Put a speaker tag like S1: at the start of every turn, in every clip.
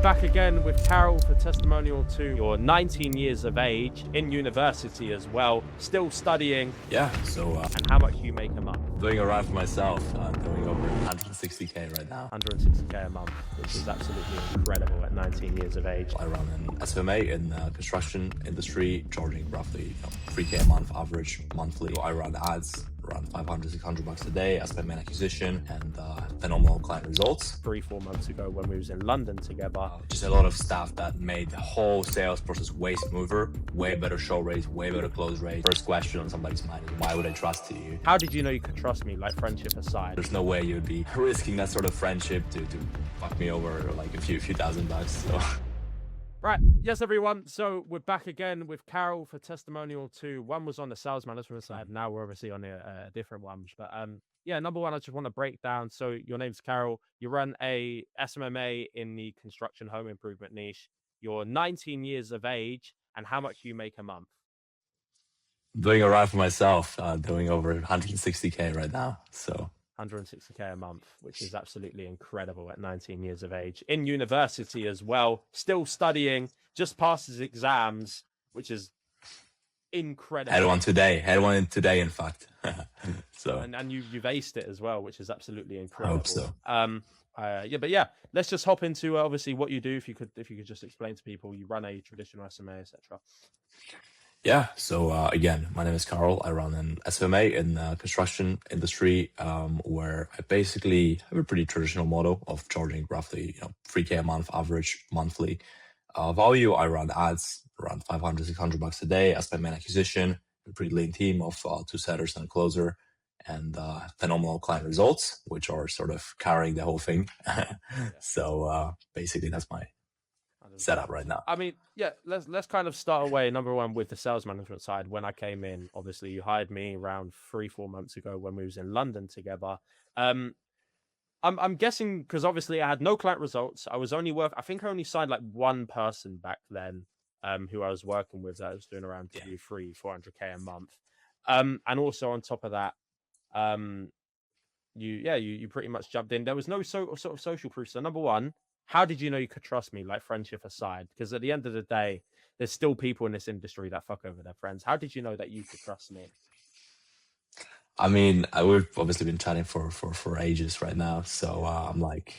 S1: back again with Karol for testimonial 2. You're 19 years of age, in university as well, still studying.
S2: Yeah, so
S1: and how much do you make a month?
S2: doing alright for myself. I'm doing over 160k right now.
S1: 160k a month, which is absolutely incredible at 19 years of age.
S2: I run an SMA in the construction industry, charging roughly 3k a month average monthly. I run ads around 500, 600 bucks a day as my main acquisition, and phenomenal client results.
S1: 3-4 months ago when we was in London together.
S2: Just a lot of stuff that made the whole sales process way smoother, way better show rates, way better close rates. First question on somebody's mind is, why would I trust you?
S1: How did you know you could trust me, like friendship aside?
S2: There's no way you'd be risking that sort of friendship to fuck me over like a few thousand bucks. So.
S1: Right, yes everyone, so we're back again with Karol for testimonial 2. One was on the sales management side, now we're obviously on a different one. But yeah, number one, I just want to break down. So your name's Karol, you run a SMMA in the construction home improvement niche. You're 19 years of age, and how much do you make a month?
S2: Doing alright for myself, doing over 160k right now, so.
S1: 160k a month, which is absolutely incredible at 19 years of age. In university as well, still studying, just passed his exams, which is incredible.
S2: Had one today, in fact. So.
S1: And you've aced it as well, which is absolutely incredible.
S2: I hope so.
S1: But yeah, let's just hop into obviously what you do. If you could just explain to people, you run a traditional SMA, etc.
S2: Yeah, so again, my name is Karol. I run an SMA in the construction industry, where I basically have a pretty traditional model of charging roughly 3k a month average monthly value. I run ads around 500, 600 bucks a day as my main acquisition. A pretty lean team of 2 setters and a closer, and phenomenal client results, which are sort of carrying the whole thing. So basically, that's my setup right now.
S1: I mean, yeah, let's kind of start away, number one, with the sales management side. When I came in, obviously you hired me around 3-4 months ago when we was in London together. I'm guessing because obviously I had no client results. I think I only signed like one person back then, who I was working with that was doing around 400k a month. And also on top of that, you pretty much jumped in. There was no sort of social proof. So number one, how did you know you could trust me, like friendship aside? Because at the end of the day, there's still people in this industry that fuck over their friends. How did you know that you could trust me?
S2: I mean, we've obviously been chatting for ages right now. So I'm like,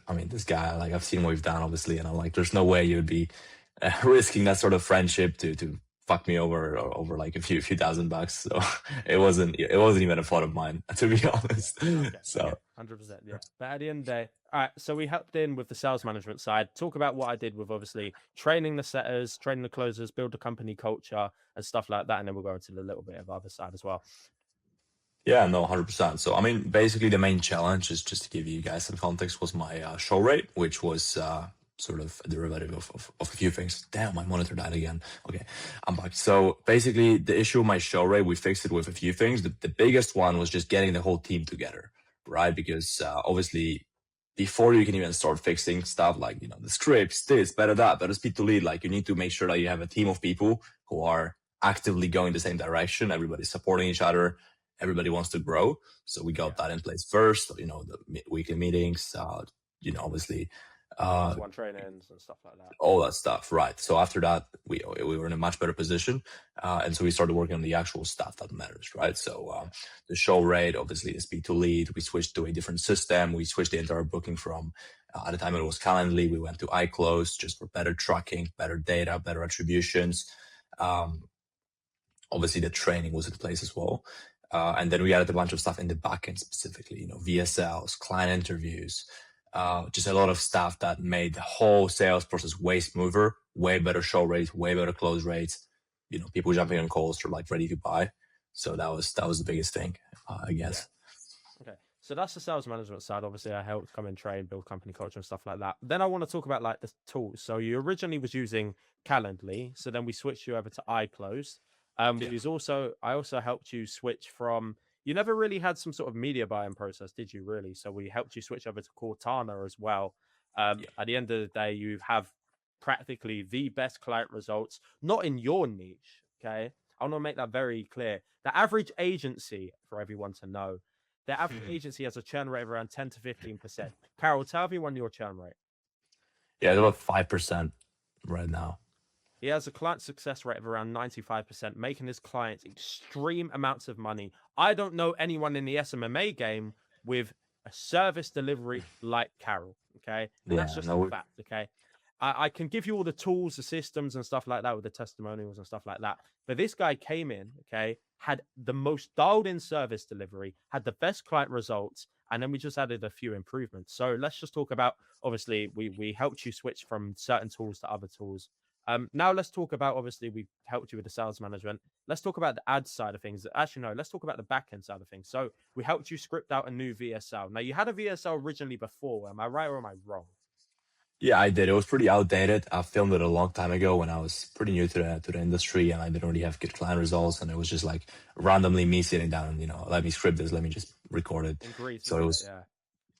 S2: I mean, this guy, like I've seen what we've done, obviously, and I'm like, there's no way you'd be risking that sort of friendship to fuck me over like a few thousand bucks. So it wasn't even a thought of mine, to be honest.
S1: Okay,
S2: so
S1: 100%, yeah. But at the end of the day, all right, so we helped in with the sales management side. Talk about what I did with obviously training the setters, training the closers, build the company culture and stuff like that. And then we'll go into a little bit of the other side as well.
S2: Yeah, no, 100%. So, I mean, basically the main challenge is, just to give you guys some context, was my show rate, which was sort of a derivative of a few things. Damn, my monitor died again. Okay, I'm back. So basically the issue of my show rate, we fixed it with a few things. The biggest one was just getting the whole team together, right? Because obviously, before you can even start fixing stuff like, the scripts, this, better that, better speed to lead, like you need to make sure that you have a team of people who are actively going the same direction. Everybody's supporting each other. Everybody wants to grow. So we got that in place first, the weekly meetings, obviously,
S1: one trainings and stuff like that.
S2: All that stuff, right? So after that, we were in a much better position, and so we started working on the actual stuff that matters, right? So the show rate, obviously, the speed to lead. We switched to a different system. We switched the entire booking from at the time it was Calendly. We went to iClose just for better tracking, better data, better attributions. Obviously, the training was in place as well. And then we added a bunch of stuff in the backend specifically, VSLs, client interviews, just a lot of stuff that made the whole sales process way smoother, way better show rates, way better close rates. People jumping on calls are like ready to buy. So that was the biggest thing, I guess.
S1: Yeah. Okay. So that's the sales management side. Obviously, I helped come and train, build company culture and stuff like that. Then I want to talk about like the tools. So you originally was using Calendly. So then we switched you over to iClose. I also helped you switch from, you never really had some sort of media buying process, did you really? So we helped you switch over to Cortana as well. At the end of the day, you have practically the best client results, not in your niche. Okay. I want to make that very clear. The average agency, for everyone to know, the average agency has a churn rate of around 10 to 15%. Karol, tell everyone your churn rate.
S2: Yeah, it's about 5% right now.
S1: He has a client success rate of around 95%, making his clients extreme amounts of money. I don't know anyone in the SMMA game with a service delivery like Karol. Okay. And that's
S2: Yeah,
S1: just a
S2: no,
S1: fact. Okay. I can give you all the tools, the systems, and stuff like that with the testimonials and stuff like that. But this guy came in, okay, had the most dialed in service delivery, had the best client results, and then we just added a few improvements. So let's just talk about obviously we helped you switch from certain tools to other tools. Now let's talk about obviously we've helped you with the sales management. Let's talk about the ad side of things. Actually, no, let's talk about the back end side of things. So we helped you script out a new VSL. Now you had a VSL originally before. Am I right or am I wrong?
S2: yeah, I did. It was pretty outdated. I filmed it a long time ago when I was pretty new to the industry, and I didn't really have good client results. And it was just like randomly me sitting down and let me script this, let me just record it.
S1: In Greece,
S2: So it
S1: wasn't it?
S2: was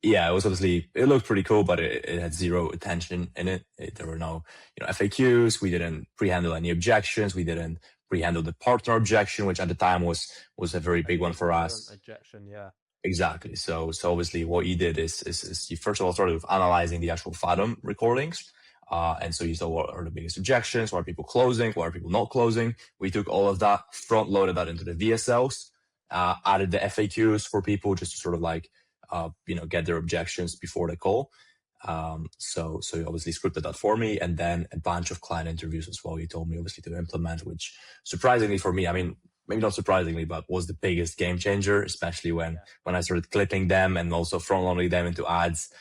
S1: Yeah.
S2: yeah, it was obviously it looked pretty cool, but it had zero attention in it. There were no FAQs. We didn't pre-handle any objections. We didn't pre-handle the partner objection, which at the time was a very
S1: A
S2: big one for
S1: parent
S2: us.
S1: ejection, yeah.
S2: Exactly. So obviously what you did is you first of all started with analyzing the actual Fathom recordings. And so you saw what are the biggest objections, what are people closing, what are people not closing. We took all of that, front loaded that into the VSLs, added the FAQs for people just to sort of like, get their objections before the call. So you obviously scripted that for me, and then a bunch of client interviews as well. You told me obviously to implement, which surprisingly for me, I mean, maybe not surprisingly, but was the biggest game changer, especially when
S1: Yeah.
S2: when I started clipping them and also front loading them into ads.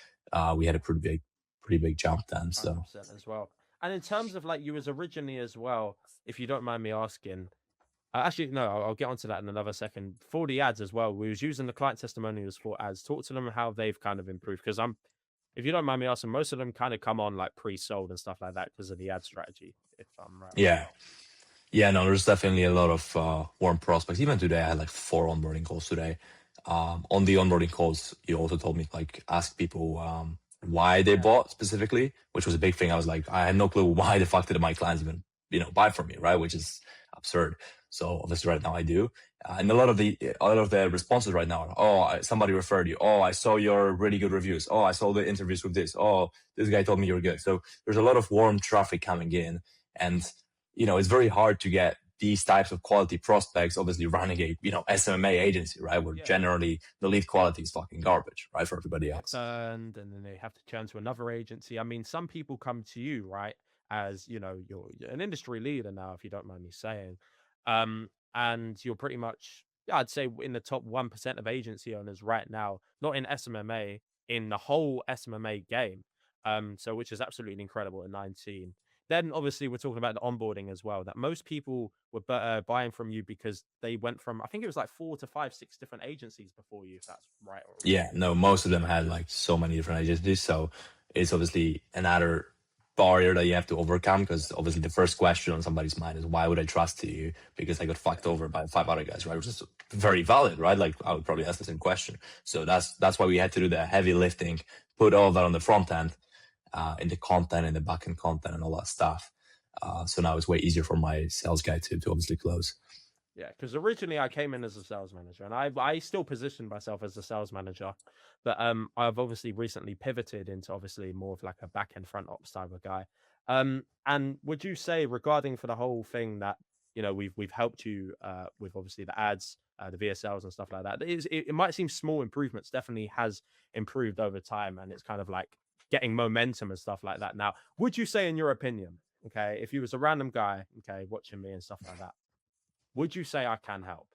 S2: We had a pretty big jump then. So
S1: 100% as well. And in terms of like you was originally as well, if you don't mind me asking, actually, no, I'll get onto that in another second. For the ads as well, we was using the client testimonials for ads. Talk to them how they've kind of improved. Because if you don't mind me asking, most of them kind of come on like pre-sold and stuff like that because of the ad strategy, if I'm right or
S2: yeah,
S1: wrong.
S2: yeah, no, there's definitely a lot of warm prospects. Even today, I had like 4 onboarding calls today. On the onboarding calls, you also told me like ask people why they
S1: Yeah,
S2: bought specifically, which was a big thing. I was like, I had no clue why the fuck did my clients even buy from me, right? Which is absurd. So obviously right now I do, and a lot of the responses right now are, oh, somebody referred you. Oh, I saw your really good reviews. Oh, I saw the interviews with this. Oh, this guy told me you're good. So there's a lot of warm traffic coming in, and it's very hard to get these types of quality prospects, obviously running a, SMMA agency, right? Where
S1: yeah.
S2: generally the lead quality is fucking garbage, right? For everybody
S1: Get
S2: else.
S1: burned and then they have to turn to another agency. I mean, some people come to you, right? As you're an industry leader now, if you don't mind me saying. And you're pretty much, yeah, I'd say in the top 1% of agency owners right now, not in SMMA, in the whole SMMA game. So which is absolutely incredible at 19. Then obviously we're talking about the onboarding as well. That most people were buying from you because they went from I think it was like 4 to 5, 6 different agencies before you. If that's right or wrong.
S2: Yeah, no, most of them had like so many different agencies. So it's obviously another barrier that you have to overcome, because obviously the first question on somebody's mind is, why would I trust you? Because I got fucked over by 5 other guys, right? Which is very valid, right? Like I would probably ask the same question. So that's why we had to do the heavy lifting, put all that on the front end, in the content, in the backend content, and all that stuff. So now it's way easier for my sales guy to obviously close.
S1: Yeah, because originally I came in as a sales manager, and I still position myself as a sales manager, but I've obviously recently pivoted into obviously more of like a back end front ops type of guy. And would you say regarding for the whole thing that we've helped you with obviously the ads, the VSLs and stuff like that? It might seem small improvements, definitely has improved over time, and it's kind of like getting momentum and stuff like that. Now, would you say in your opinion, okay, if you was a random guy, okay, watching me and stuff like that, would you say I can help?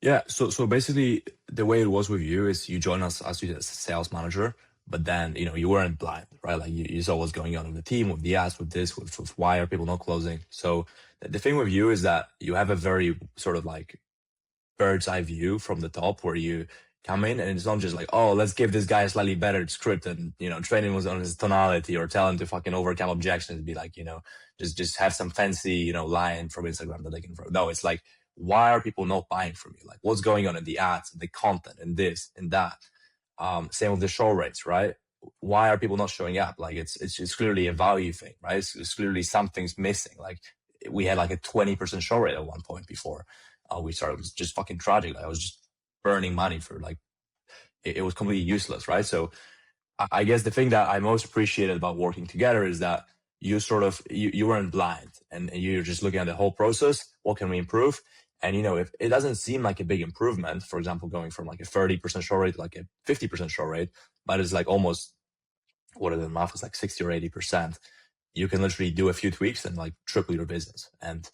S2: Yeah. So basically, the way it was with you is you joined us as a sales manager, but then you weren't blind, right? Like you saw what's going on with the team, with the ads, with this, with why are people not closing. So the thing with you is that you have a very sort of like bird's eye view from the top, where you come in and it's not just like, oh, let's give this guy a slightly better script and train him on his tonality, or tell him to fucking overcome objections. Be like, just have some fancy line from Instagram that they can throw. No, it's like, why are people not buying from you? Like, what's going on in the ads, the content, and this and that. Same with the show rates, right? Why are people not showing up? Like, it's clearly a value thing, right? It's clearly something's missing. Like, we had like a 20% show rate at one point before we started. It was just fucking tragic. Like, I was just burning money for like, it was completely useless, right? So I guess the thing that I most appreciated about working together is that you sort of you weren't blind and you're just looking at the whole process. What can we improve? And if it doesn't seem like a big improvement, for example, going from like a 30% show rate to like a 50% show rate, but it's like almost what is the math is like 60 or 80%. You can literally do a few tweaks and like triple your business. And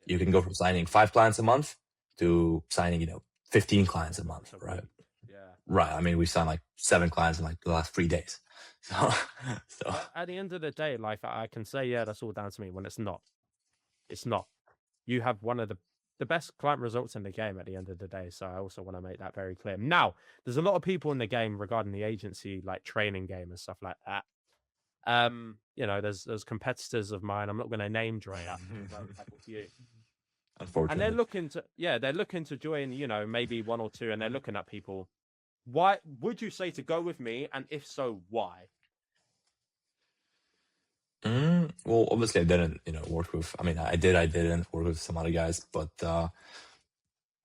S2: you can go from signing 5 clients a month to signing, 15 clients a month, right?
S1: Yeah.
S2: Right. I mean, we signed like 7 clients in like the last 3 days. So
S1: At the end of the day, like I can say, yeah, that's all down to me when it's not. It's not. You have one of the best client results in the game at the end of the day. So I also want to make that very clear. Now, there's a lot of people in the game regarding the agency, like training game and stuff like that. There's competitors of mine. I'm not going to name drop like with you.
S2: unfortunately.
S1: And they're looking to join, maybe 1 or 2, and they're looking at people. Why would you say to go with me? And if so, why?
S2: Well, obviously I didn't, work with, I mean, I didn't work with some other guys, but,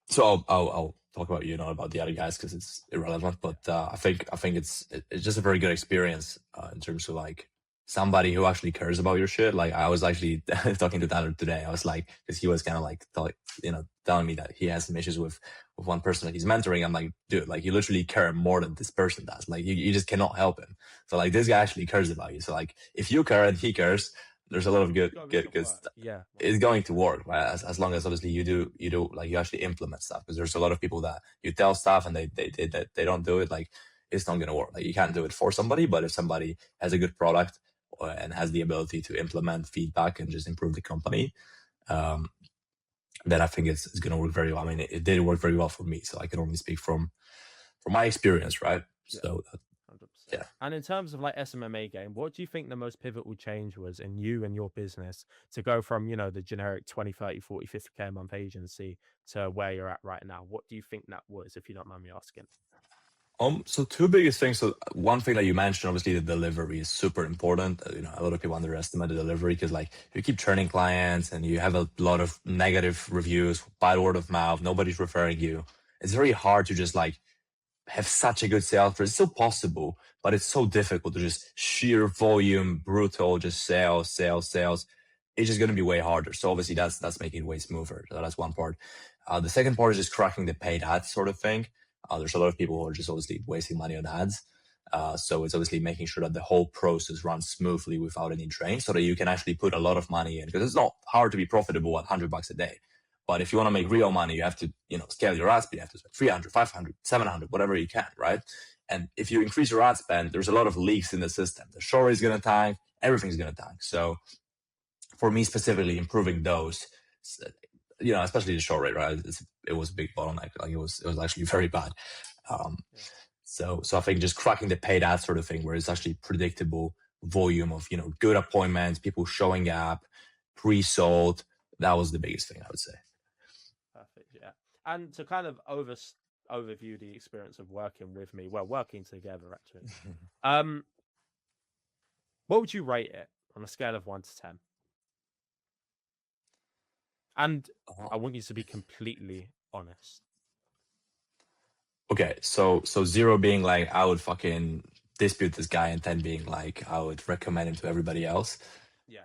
S2: so I'll talk about you, not about the other guys, because it's irrelevant. But I think it's just a very good experience in terms of like somebody who actually cares about your shit. Like I was actually talking to Tyler today. I was like, because he was kind of like telling me that he has some issues with one person that he's mentoring. I'm like, dude, like you literally care more than this person does. Like you just cannot help him. So like this guy actually cares about you. So like if you care and he cares, there's a lot of good
S1: Yeah,
S2: it's going to work, right? As long as obviously you do like you actually implement stuff, because there's a lot of people that you tell stuff and they don't do it. Like it's not going to work. Like you can't do it for somebody, but if somebody has a good product and has the ability to implement feedback and just improve the company, then I think it's going to work very well. I mean, it did work very well for me, so I can only speak from my experience, right?
S1: Yeah.
S2: So
S1: 100%. Yeah. And in terms of like SMMA game, what do you think the most pivotal change was in you and your business to go from, the generic 20, 30, 40, 50K a month agency to where you're at right now? What do you think that was, if you don't mind me asking?
S2: So 2 biggest things. So one thing that you mentioned, obviously the delivery is super important. A lot of people underestimate the delivery because like you keep churning clients and you have a lot of negative reviews, bad word of mouth, nobody's referring you. It's very hard to just like have such a good sales. It's still possible, but it's so difficult to just sheer volume, brutal, just sales. It's just going to be way harder. So obviously that's making it way smoother. So that's one part. The second part is just cracking the paid ads sort of thing. There's a lot of people who are just obviously wasting money on ads. So it's obviously making sure that the whole process runs smoothly without any drain so that you can actually put a lot of money in, because it's not hard to be profitable at $100 a day. But if you want to make real money, you have to, scale your ad spend. You have to spend 300, 500, 700, whatever you can, right? And if you increase your ad spend, there's a lot of leaks in the system. The show rate is going to tank, everything's going to tank. So for me specifically, improving those, especially the show rate, right? It was a big bottleneck. Like it was actually very bad. So I think just cracking the paid ad sort of thing, where it's actually predictable volume of, good appointments, people showing up, pre-sold. That was the biggest thing, I would say.
S1: Perfect. Yeah. And to kind of overview the experience of working with me, working together actually. What would you rate it on a scale of 1 to 10? And I want you to be completely honest.
S2: Okay, so 0 being like I would fucking dispute this guy, and 10 being like I would recommend him to everybody else.
S1: Yeah.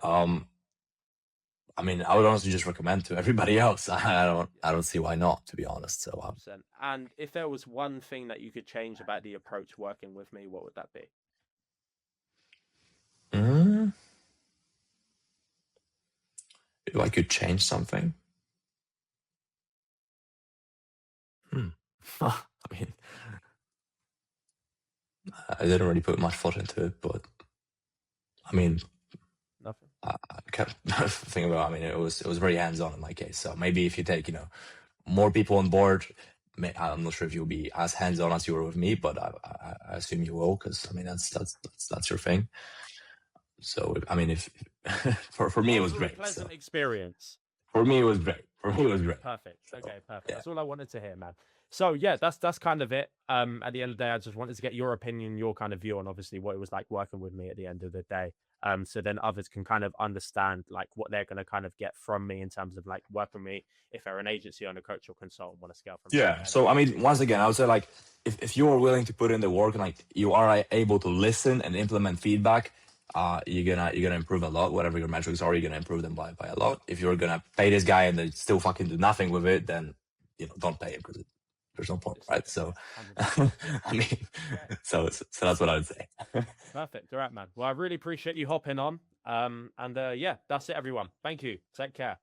S2: I mean, I would honestly just recommend to everybody else. I don't see why not, to be honest. So,
S1: and if there was one thing that you could change about the approach working with me, what would that be?
S2: If I could change something, I mean, I didn't really put much thought into it, but I mean,
S1: nothing.
S2: I can't think about. I mean, it was very hands-on in my case. So maybe if you take more people on board, I'm not sure if you'll be as hands-on as you were with me, but I assume you will, because I mean that's your thing. So I mean, if for me it was great.
S1: Pleasant experience.
S2: For me it was great.
S1: Perfect. Okay, perfect. Yeah. That's all I wanted to hear, man. So yeah, that's kind of it. At the end of the day, I just wanted to get your opinion, your kind of view on obviously what it was like working with me at the end of the day. So then others can kind of understand like what they're going to kind of get from me in terms of like working with me if they're an agency owner, coach, or consultant, want to scale from zero
S2: Yeah.
S1: to
S2: So
S1: anything.
S2: I mean, once again, I would say like if you are willing to put in the work and like you are able to listen and implement feedback, you're gonna improve a lot. Whatever your metrics are, you're gonna improve them by a lot. If you're gonna pay this guy and then still fucking do nothing with it, then don't pay him because there's no point, right? So,
S1: Yeah, 100%.
S2: I mean,
S1: Great.
S2: so that's what I would say.
S1: Perfect. All right, man. Well, I really appreciate you hopping on. And yeah, that's it, everyone. Thank you. Take care.